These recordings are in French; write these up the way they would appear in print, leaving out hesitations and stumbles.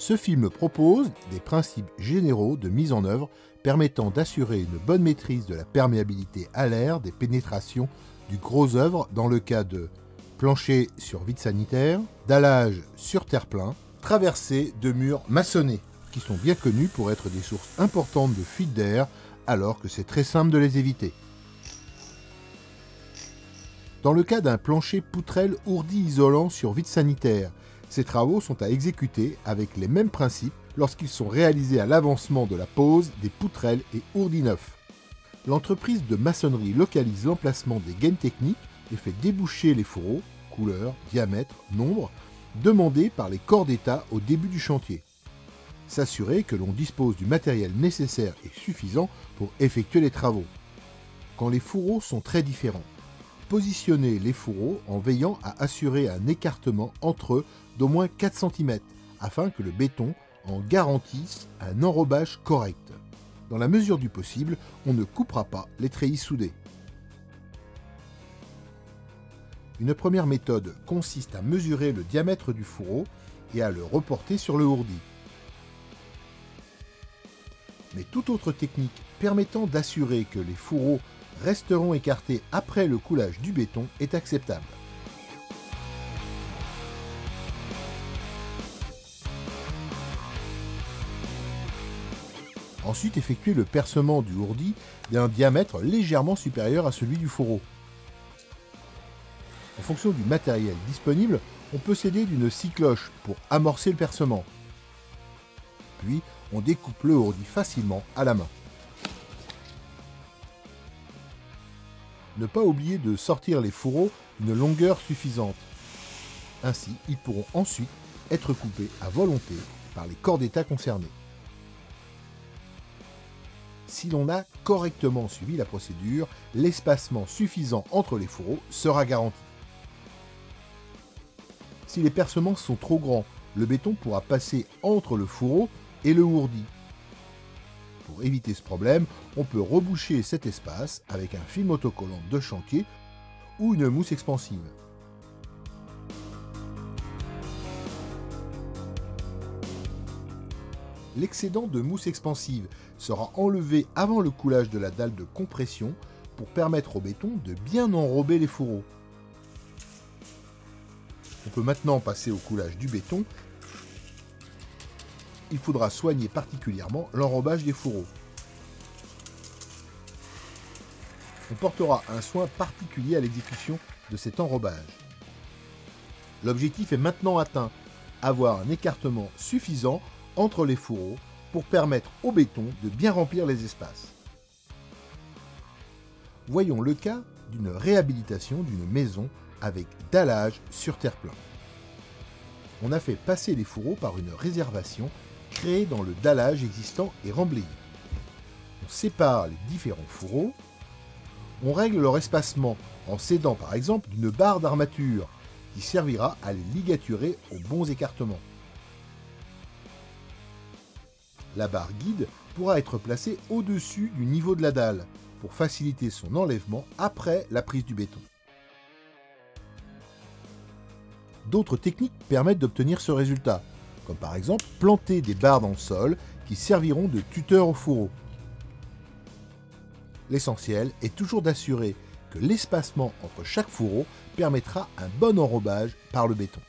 Ce film propose des principes généraux de mise en œuvre permettant d'assurer une bonne maîtrise de la perméabilité à l'air des pénétrations du gros œuvre dans le cas de plancher sur vide sanitaire, dallage sur terre-plein, traversée de murs maçonnés, qui sont bien connus pour être des sources importantes de fuite d'air, alors que c'est très simple de les éviter. Dans le cas d'un plancher poutrelle ourdi isolant sur vide sanitaire, ces travaux sont à exécuter avec les mêmes principes lorsqu'ils sont réalisés à l'avancement de la pose des poutrelles et ourdis neufs. L'entreprise de maçonnerie localise l'emplacement des gaines techniques et fait déboucher les fourreaux, couleur, diamètre, nombre, demandés par les corps d'État au début du chantier. S'assurer que l'on dispose du matériel nécessaire et suffisant pour effectuer les travaux. Quand les fourreaux sont très différents, positionner les fourreaux en veillant à assurer un écartement entre eux d'au moins 4 cm afin que le béton en garantisse un enrobage correct. Dans la mesure du possible, on ne coupera pas les treillis soudés. Une première méthode consiste à mesurer le diamètre du fourreau et à le reporter sur le ourdi. Mais toute autre technique permettant d'assurer que les fourreaux resteront écartés après le coulage du béton est acceptable. Ensuite, effectuer le percement du ourdi d'un diamètre légèrement supérieur à celui du fourreau. En fonction du matériel disponible, on peut s'aider d'une scie cloche pour amorcer le percement. Puis, on découpe le ourdi facilement à la main. Ne pas oublier de sortir les fourreaux d'une longueur suffisante. Ainsi, ils pourront ensuite être coupés à volonté par les corps d'État concernés. Si l'on a correctement suivi la procédure, l'espacement suffisant entre les fourreaux sera garanti. Si les percements sont trop grands, le béton pourra passer entre le fourreau et le ourdi. Pour éviter ce problème, on peut reboucher cet espace avec un film autocollant de chantier ou une mousse expansive. L'excédent de mousse expansive sera enlevé avant le coulage de la dalle de compression pour permettre au béton de bien enrober les fourreaux. On peut maintenant passer au coulage du béton. Il faudra soigner particulièrement l'enrobage des fourreaux. On portera un soin particulier à l'exécution de cet enrobage. L'objectif est maintenant atteint, avoir un écartement suffisant entre les fourreaux pour permettre au béton de bien remplir les espaces. Voyons le cas d'une réhabilitation d'une maison avec dallage sur terre-plein. On a fait passer les fourreaux par une réservation créée dans le dallage existant et remblayé. On sépare les différents fourreaux. On règle leur espacement en s'aidant par exemple d'une barre d'armature qui servira à les ligaturer aux bons écartements. La barre guide pourra être placée au-dessus du niveau de la dalle pour faciliter son enlèvement après la prise du béton. D'autres techniques permettent d'obtenir ce résultat, comme par exemple planter des barres dans le sol qui serviront de tuteur au fourreau. L'essentiel est toujours d'assurer que l'espacement entre chaque fourreau permettra un bon enrobage par le béton.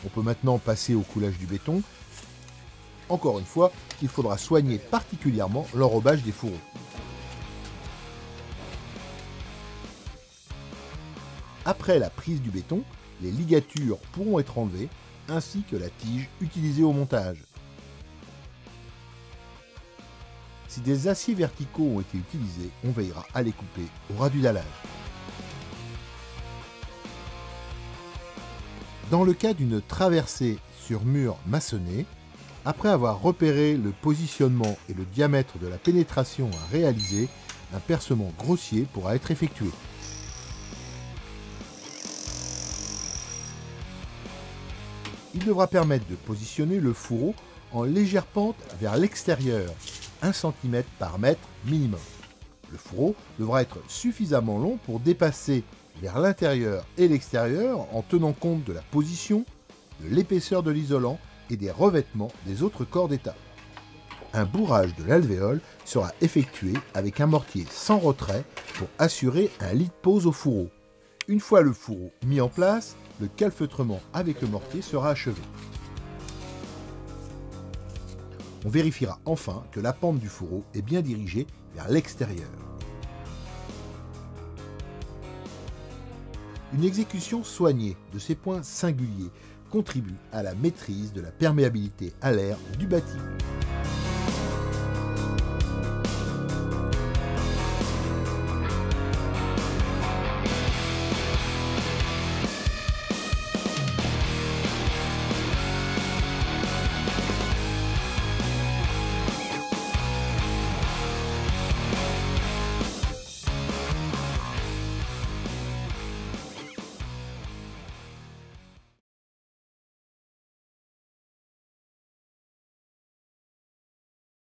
On peut maintenant passer au coulage du béton. Encore une fois, il faudra soigner particulièrement l'enrobage des fourreaux. Après la prise du béton, les ligatures pourront être enlevées, ainsi que la tige utilisée au montage. Si des aciers verticaux ont été utilisés, on veillera à les couper au ras du dallage. Dans le cas d'une traversée sur mur maçonné, après avoir repéré le positionnement et le diamètre de la pénétration à réaliser, un percement grossier pourra être effectué. Il devra permettre de positionner le fourreau en légère pente vers l'extérieur, 1 cm par mètre minimum. Le fourreau devra être suffisamment long pour dépasser vers l'intérieur et l'extérieur en tenant compte de la position, de l'épaisseur de l'isolant et des revêtements des autres corps d'état. Un bourrage de l'alvéole sera effectué avec un mortier sans retrait pour assurer un lit de pose au fourreau. Une fois le fourreau mis en place, le calfeutrement avec le mortier sera achevé. On vérifiera enfin que la pente du fourreau est bien dirigée vers l'extérieur. Une exécution soignée de ces points singuliers contribue à la maîtrise de la perméabilité à l'air du bâtiment.